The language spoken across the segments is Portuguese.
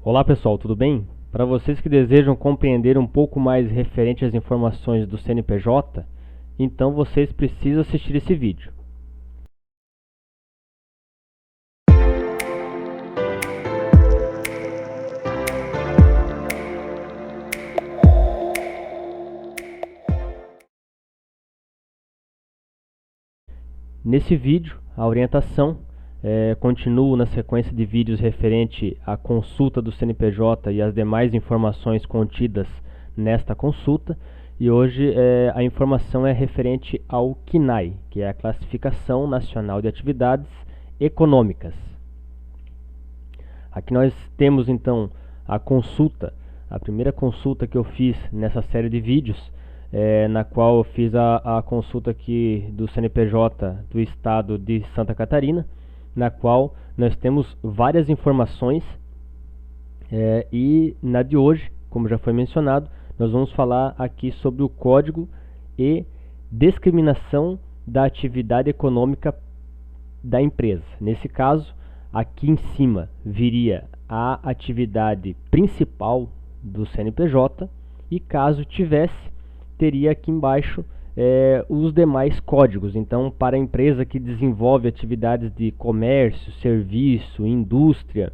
Olá pessoal, tudo bem? Para vocês que desejam compreender um pouco mais referente às informações do CNPJ, então vocês precisam assistir esse vídeo. Nesse vídeo, a orientação continuo na sequência de vídeos referente à consulta do CNPJ e as demais informações contidas nesta consulta. E hoje a informação é referente ao CNAE, que é a Classificação Nacional de Atividades Econômicas. Aqui nós temos então a consulta, a primeira consulta que eu fiz nessa série de vídeos, na qual eu fiz a consulta aqui do CNPJ do estado de Santa Catarina, na qual nós temos várias informações, e na de hoje, como já foi mencionado, nós vamos falar aqui sobre o Código e discriminação da atividade econômica da empresa. Nesse caso, aqui em cima viria a atividade principal do CNPJ e caso tivesse, teria aqui embaixo os demais códigos. Então, para a empresa que desenvolve atividades de comércio, serviço, indústria,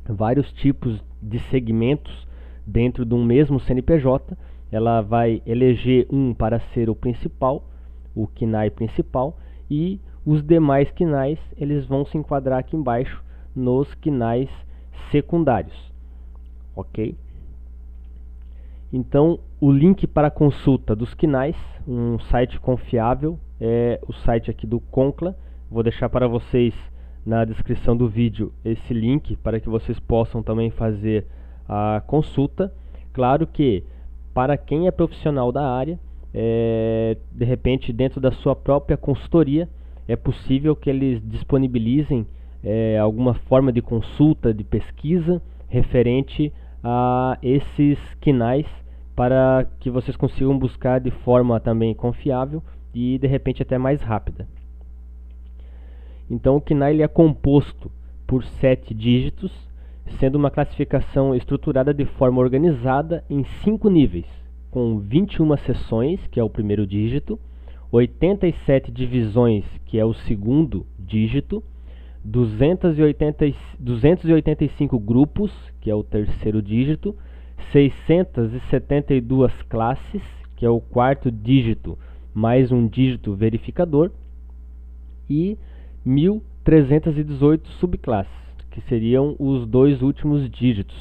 vários tipos de segmentos dentro de um mesmo CNPJ, ela vai eleger um para ser o principal, o CNAE principal, e os demais CNAEs eles vão se enquadrar aqui embaixo nos CNAEs secundários, ok? Então, o link para a consulta dos CNAEs, um site confiável, é o site aqui do Concla. Vou deixar para vocês na descrição do vídeo esse link para que vocês possam também fazer a consulta. Claro que para quem é profissional da área, de repente dentro da sua própria consultoria, é possível que eles disponibilizem alguma forma de consulta, de pesquisa referente a esses CNAEs para que vocês consigam buscar de forma também confiável e de repente até mais rápida. Então o CNAE ele é composto por 7 dígitos, sendo uma classificação estruturada de forma organizada em 5 níveis, com 21 seções, que é o primeiro dígito, 87 divisões, que é o segundo dígito, 285 grupos, que é o terceiro dígito, 672 classes, que é o quarto dígito, mais um dígito verificador, e 1.318 subclasses, que seriam os dois últimos dígitos,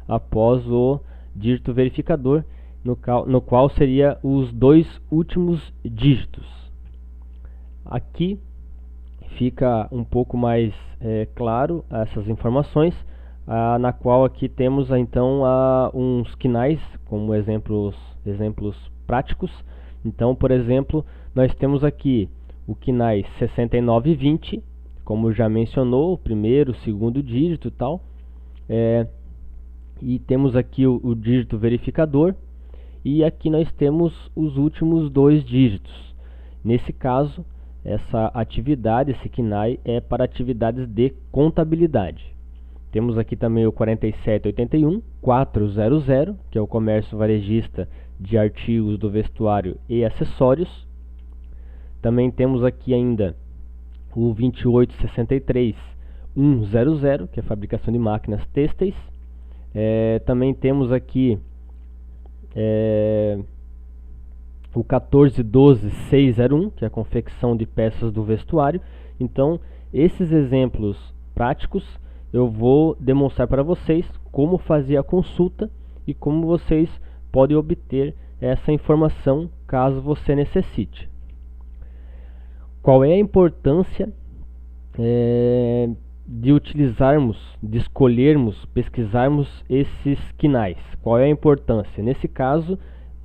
após o dígito verificador, no qual seria os dois últimos dígitos. Aqui fica um pouco mais claro essas informações, na qual aqui temos então uns CNAEs como exemplos práticos. Então, por exemplo, nós temos aqui o CNAE 6920, como já mencionou, o primeiro, o segundo dígito e tal, e temos aqui o dígito verificador, e aqui nós temos os últimos dois dígitos. Nesse caso, essa atividade, esse CNAE, é para atividades de contabilidade. Temos aqui também o 4781, 400, que é o comércio varejista de artigos do vestuário e acessórios. Também temos aqui ainda o 2863, 100, que é a fabricação de máquinas têxteis. Também temos aqui o 1412-601, que é a confecção de peças do vestuário. Então, esses exemplos práticos eu vou demonstrar para vocês como fazer a consulta e como vocês podem obter essa informação caso você necessite. Qual é a importância de utilizarmos, de escolhermos, pesquisarmos esses CNAEs? Qual é a importância? Nesse caso,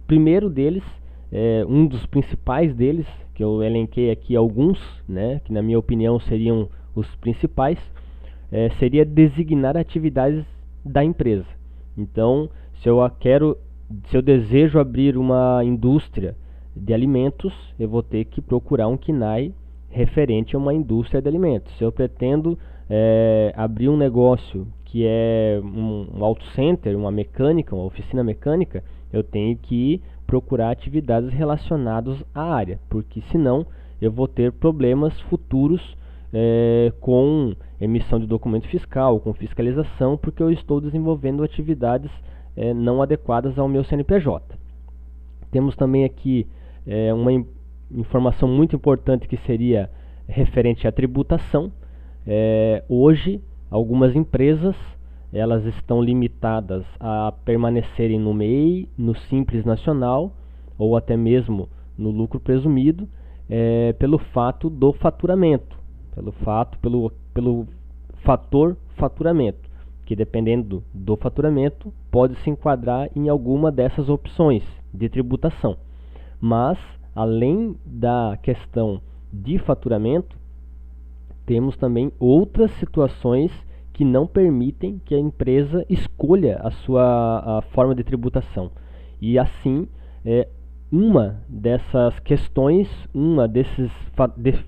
primeiro deles, um dos principais deles, que eu elenquei aqui alguns, né, que na minha opinião seriam os principais, seria designar atividades da empresa. Então, se eu desejo abrir uma indústria de alimentos, eu vou ter que procurar um CNAE referente a uma indústria de alimentos. Se eu pretendo abrir um negócio que é um auto center, uma mecânica, uma oficina mecânica, eu tenho que procurar atividades relacionadas à área, porque senão eu vou ter problemas futuros com emissão de documento fiscal, com fiscalização, porque eu estou desenvolvendo atividades não adequadas ao meu CNPJ. Temos também aqui uma informação muito importante que seria referente à tributação. Hoje, algumas empresas elas estão limitadas a permanecerem no MEI, no Simples Nacional ou até mesmo no lucro presumido, pelo fato do faturamento, pelo fator faturamento, que dependendo do faturamento pode se enquadrar em alguma dessas opções de tributação. Mas, além da questão de faturamento, temos também outras situações que não permitem que a empresa escolha a forma de tributação. E assim, uma dessas questões,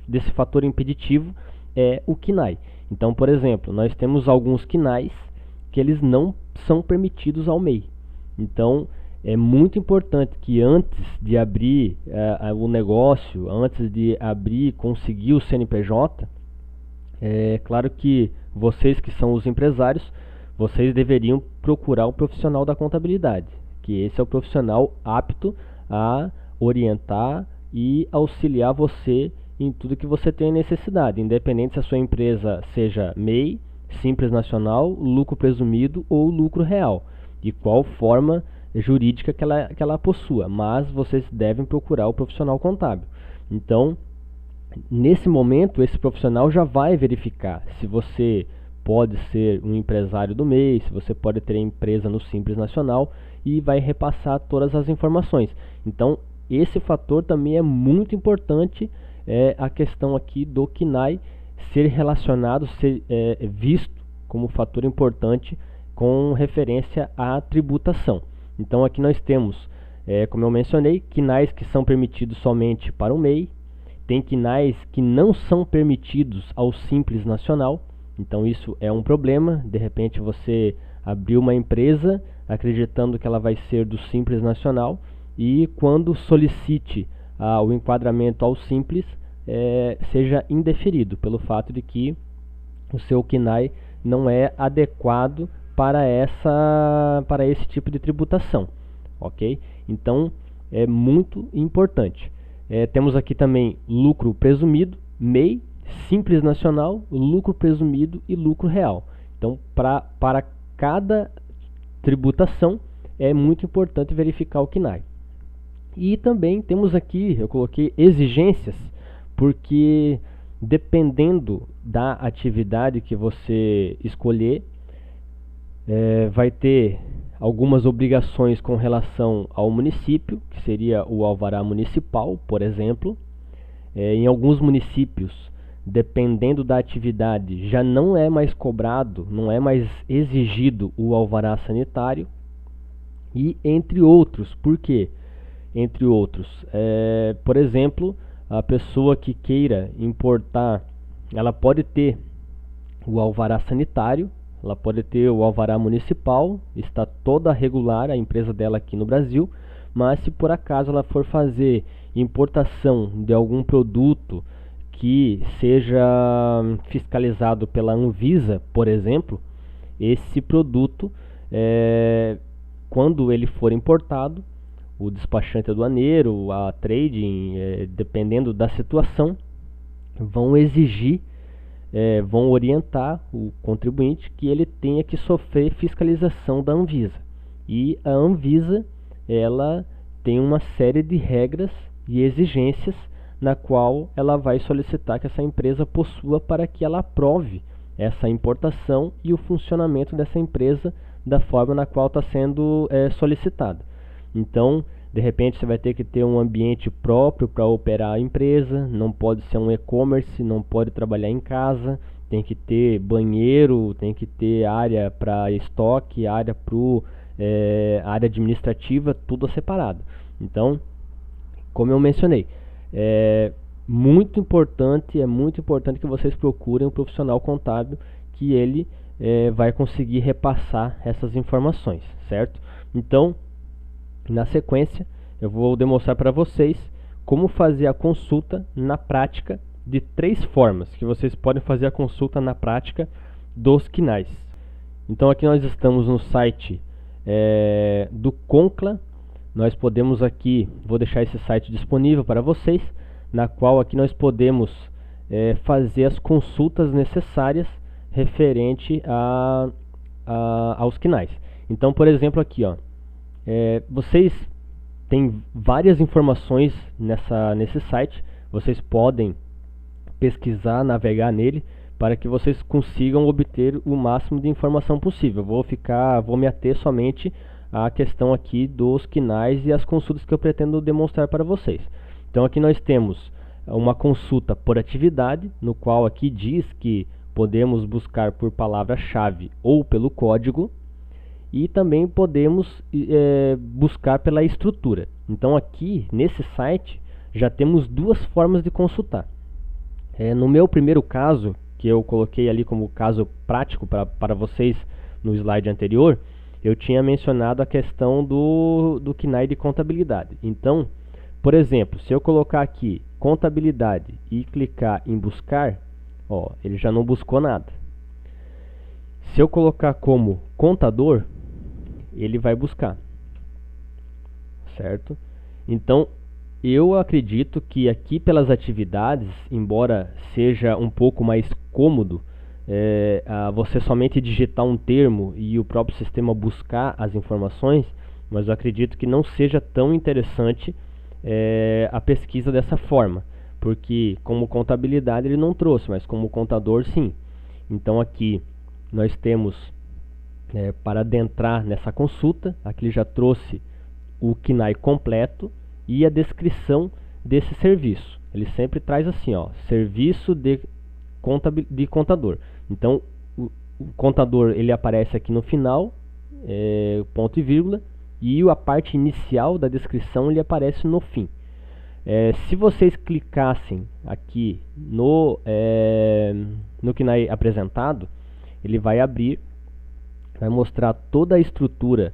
desse fator impeditivo é o KNAI. Então, por exemplo, nós temos alguns KNAIs que eles não são permitidos ao MEI. Então, é muito importante que antes de abrir o negócio, antes de abrir e conseguir o CNPJ, claro que vocês que são os empresários, vocês deveriam procurar um profissional da contabilidade, que esse é o profissional apto a orientar e auxiliar você em tudo que você tem necessidade, independente se a sua empresa seja MEI, Simples Nacional, lucro presumido ou lucro real, de qual forma jurídica que ela possua, mas vocês devem procurar o profissional contábil. Então, nesse momento, esse profissional já vai verificar se você pode ser um empresário do MEI, se você pode ter empresa no Simples Nacional e vai repassar todas as informações. Então, esse fator também é muito importante, a questão aqui do KNAI ser relacionado, ser visto como fator importante com referência à tributação. Então, aqui nós temos, como eu mencionei, KNAIs que são permitidos somente para o MEI, tem KNAIs que não são permitidos ao Simples Nacional, então isso é um problema. De repente você abriu uma empresa acreditando que ela vai ser do Simples Nacional e quando solicite o enquadramento ao Simples, seja indeferido pelo fato de que o seu KNAI não é adequado para esse tipo de tributação, ok? Então é muito importante. Temos aqui também lucro presumido, MEI, Simples Nacional, lucro presumido e lucro real. Então, para cada tributação, é muito importante verificar o KNAI. E também temos aqui, eu coloquei exigências, porque dependendo da atividade que você escolher, vai ter algumas obrigações com relação ao município, que seria o alvará municipal, por exemplo. Em alguns municípios, dependendo da atividade, já não é mais cobrado, não é mais exigido o alvará sanitário. E entre outros, por quê? Entre outros, por exemplo, a pessoa que queira importar, ela pode ter o alvará sanitário, ela pode ter o alvará municipal, está toda regular a empresa dela aqui no Brasil, mas se por acaso ela for fazer importação de algum produto que seja fiscalizado pela Anvisa, por exemplo, esse produto, quando ele for importado, o despachante aduaneiro, a trading, dependendo da situação, vão exigir, vão orientar o contribuinte que ele tenha que sofrer fiscalização da Anvisa. E a Anvisa, ela tem uma série de regras e exigências na qual ela vai solicitar que essa empresa possua para que ela aprove essa importação e o funcionamento dessa empresa da forma na qual está sendo solicitada. Então, de repente você vai ter que ter um ambiente próprio para operar a empresa, não pode ser um e-commerce, não pode trabalhar em casa, tem que ter banheiro, tem que ter área para estoque, área área administrativa, tudo separado. Então, como eu mencionei, é muito importante que vocês procurem um profissional contábil que ele vai conseguir repassar essas informações, certo? Então, na sequência, eu vou demonstrar para vocês como fazer a consulta na prática de 3 formas que vocês podem fazer a consulta na prática dos KNAIs. Então aqui nós estamos no site do Concla. Nós podemos aqui, vou deixar esse site disponível para vocês, na qual aqui nós podemos fazer as consultas necessárias referente aos KNAIs. Então, por exemplo, aqui, ó, vocês têm várias informações nesse site. Vocês podem pesquisar, navegar nele, para que vocês consigam obter o máximo de informação possível. Vou me ater somente à questão aqui dos KNAIs e as consultas que eu pretendo demonstrar para vocês. Então aqui nós temos uma consulta por atividade, no qual aqui diz que podemos buscar por palavra-chave ou pelo código, e também podemos buscar pela estrutura. Então aqui nesse site já temos 2 formas de consultar. No meu primeiro caso, que eu coloquei ali como caso prático para vocês no slide anterior, eu tinha mencionado a questão do KNAI de contabilidade. Então, por exemplo, se eu colocar aqui contabilidade e clicar em buscar, ó, ele já não buscou nada. Se eu colocar como contador, ele vai buscar, certo? Então, eu acredito que aqui pelas atividades, embora seja um pouco mais cômodo você somente digitar um termo e o próprio sistema buscar as informações, mas eu acredito que não seja tão interessante a pesquisa dessa forma, porque como contabilidade ele não trouxe, mas como contador sim. Então aqui nós temos, para adentrar nessa consulta, aqui ele já trouxe o KNAI completo e a descrição desse serviço. Ele sempre traz assim, ó, serviço de contador. Então o contador ele aparece aqui no final, ponto e vírgula, e a parte inicial da descrição ele aparece no fim. Se vocês clicassem aqui no KNAI apresentado, ele vai abrir, vai mostrar toda a estrutura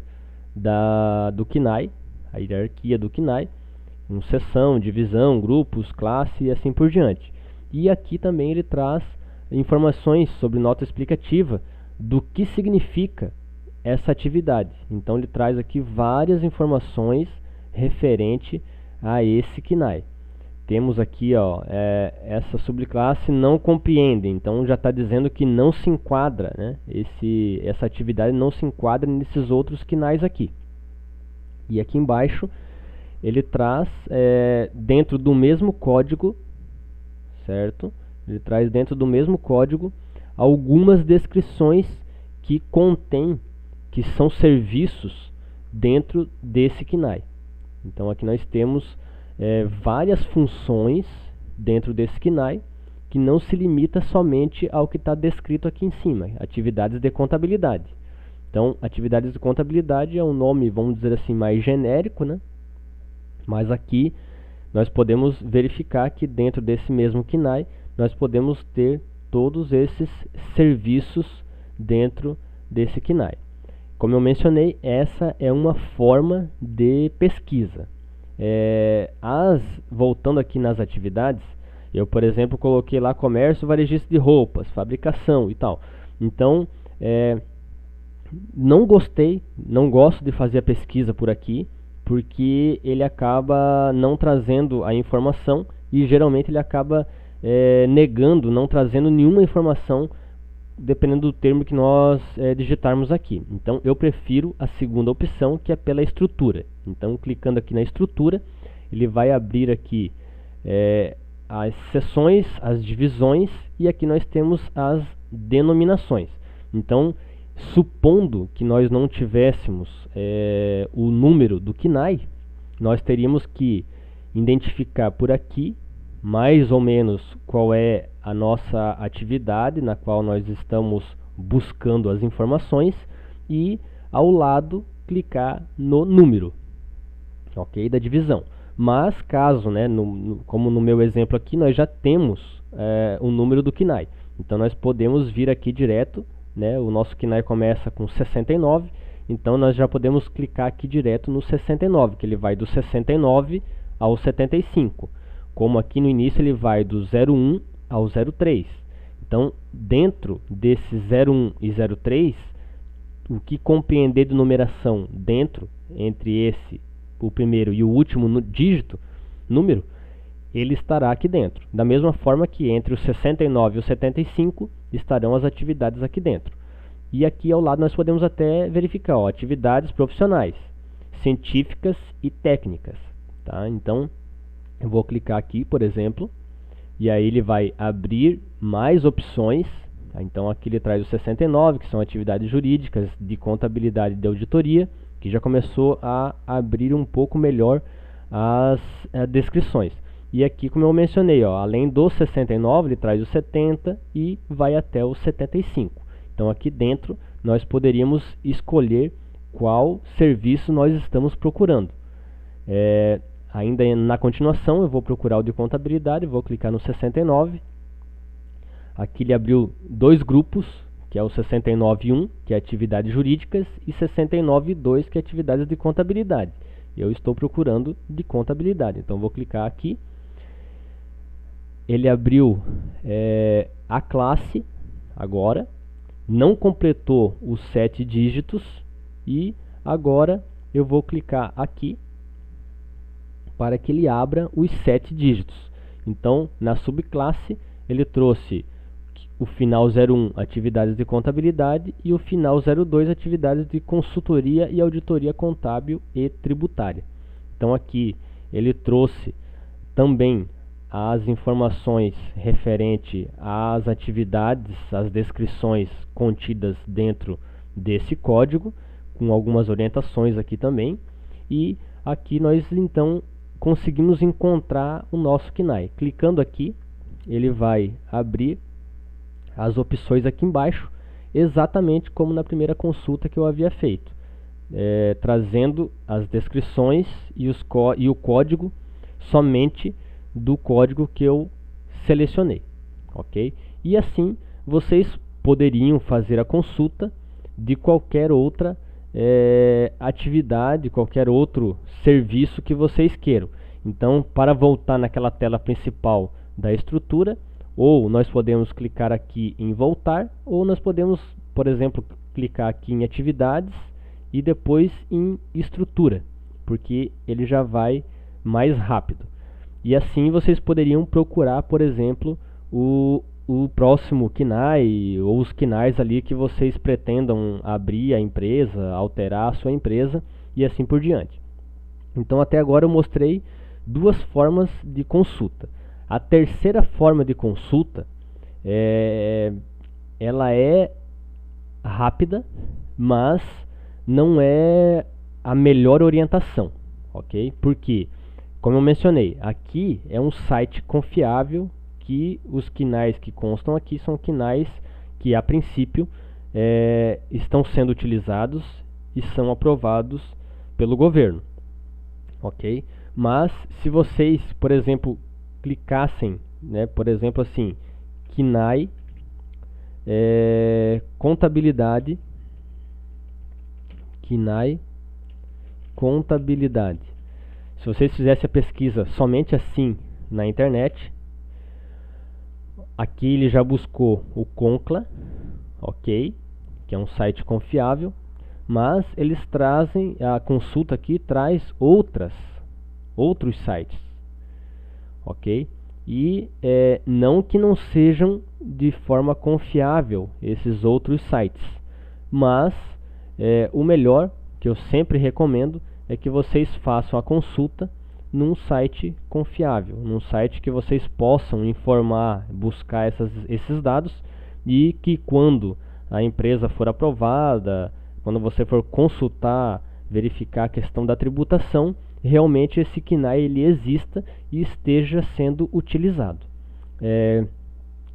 do KNAI, a hierarquia do KNAI, com seção, divisão, grupos, classe e assim por diante. E aqui também ele traz informações sobre nota explicativa do que significa essa atividade. Então ele traz aqui várias informações referente a esse KNAI. Temos aqui, ó, essa subclasse não compreende, então já está dizendo que não se enquadra, né? Essa atividade não se enquadra nesses outros KNAIs aqui. E aqui embaixo ele traz dentro do mesmo código, certo? Ele traz dentro do mesmo código algumas descrições que contém, que são serviços dentro desse KNAI. Então aqui nós temos várias funções dentro desse KNAI, que não se limita somente ao que está descrito aqui em cima, atividades de contabilidade. Então, atividades de contabilidade é um nome, vamos dizer assim, mais genérico, né? Mas aqui nós podemos verificar que dentro desse mesmo KNAI nós podemos ter todos esses serviços dentro desse KNAI. Como eu mencionei, essa é uma forma de pesquisa. Voltando aqui nas atividades, eu, por exemplo, coloquei lá comércio varejista de roupas, fabricação e tal. Então, não gosto de fazer a pesquisa por aqui, porque ele acaba não trazendo a informação e geralmente ele acaba negando, não trazendo nenhuma informação dependendo do termo que nós digitarmos aqui. Então eu prefiro a segunda opção, que é pela estrutura. Então clicando aqui na estrutura, ele vai abrir aqui as seções, as divisões, e aqui nós temos as denominações. Então, supondo que nós não tivéssemos o número do KNAI, nós teríamos que identificar por aqui mais ou menos qual é a nossa atividade na qual nós estamos buscando as informações e ao lado clicar no número, ok, da divisão. Mas caso, né, como no meu exemplo aqui, nós já temos o número do KNAI, então nós podemos vir aqui direto né? O nosso KNAI começa com 69, então nós já podemos clicar aqui direto no 69, que ele vai do 69 ao 75. Como aqui no início ele vai do 01 ao 03. Então, dentro desse 01 e 03, o que compreender de numeração dentro, entre o primeiro e o último número, ele estará aqui dentro. Da mesma forma que entre o 69 e o 75 estarão as atividades aqui dentro. E aqui ao lado nós podemos até verificar, ó, atividades profissionais, científicas e técnicas. Tá? Então, eu vou clicar aqui, por exemplo, e aí ele vai abrir mais opções. Tá? Então aqui ele traz o 69, que são atividades jurídicas, de contabilidade e de auditoria, que já começou a abrir um pouco melhor as descrições. E aqui, como eu mencionei, ó, além do 69, ele traz o 70 e vai até o 75. Então aqui dentro nós poderíamos escolher qual serviço nós estamos procurando. Ainda na continuação, eu vou procurar o de contabilidade, vou clicar no 69. Aqui ele abriu dois grupos, que é o 69.1, que é atividades jurídicas, e 69.2, que é atividades de contabilidade. Eu estou procurando de contabilidade, então vou clicar aqui. Ele abriu a classe agora, não completou os 7 dígitos, e agora eu vou clicar aqui para que ele abra os 7 dígitos. Então, na subclasse, ele trouxe o final 01, atividades de contabilidade, e o final 02, atividades de consultoria e auditoria contábil e tributária. Então aqui ele trouxe também as informações referente às atividades, as descrições contidas dentro desse código, com algumas orientações aqui também. E aqui nós então conseguimos encontrar o nosso KNAI. Clicando aqui, ele vai abrir as opções aqui embaixo, exatamente como na primeira consulta que eu havia feito, trazendo as descrições e o código somente do código que eu selecionei, ok? E assim vocês poderiam fazer a consulta de qualquer outra atividade, qualquer outro serviço que vocês queiram. Então, para voltar naquela tela principal da estrutura, ou nós podemos clicar aqui em voltar, ou nós podemos, por exemplo, clicar aqui em atividades e depois em estrutura, porque ele já vai mais rápido. E assim vocês poderiam procurar, por exemplo, o próximo KNAI ou os KNAIs ali que vocês pretendam abrir a empresa, alterar a sua empresa e assim por diante. Então até agora eu mostrei duas formas de consulta. A terceira forma de consulta, ela é rápida, mas não é a melhor orientação, ok? Porque, como eu mencionei, aqui é um site confiável, que os KNAIs que constam aqui são KNAIs que a princípio estão sendo utilizados e são aprovados pelo governo, ok? Mas se vocês, por exemplo, clicassem, né, por exemplo assim, KNAI contabilidade, KNAI contabilidade. Se vocês fizessem a pesquisa somente assim na internet, aqui ele já buscou o Concla, ok, que é um site confiável, mas eles trazem, a consulta aqui traz outros sites, ok? E não que não sejam de forma confiável esses outros sites, mas o melhor, que eu sempre recomendo, é que vocês façam a consulta num site confiável, num site que vocês possam informar, buscar esses dados, e que quando a empresa for aprovada, quando você for consultar, verificar a questão da tributação, realmente esse KNAI ele exista e esteja sendo utilizado.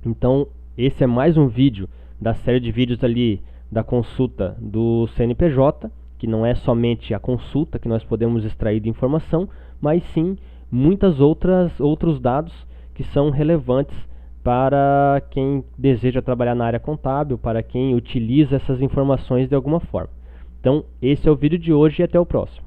Então esse é mais um vídeo da série de vídeos ali da consulta do CNPJ, que não é somente a consulta que nós podemos extrair de informação, mas sim muitas outros dados que são relevantes para quem deseja trabalhar na área contábil, para quem utiliza essas informações de alguma forma. Então, esse é o vídeo de hoje e até o próximo.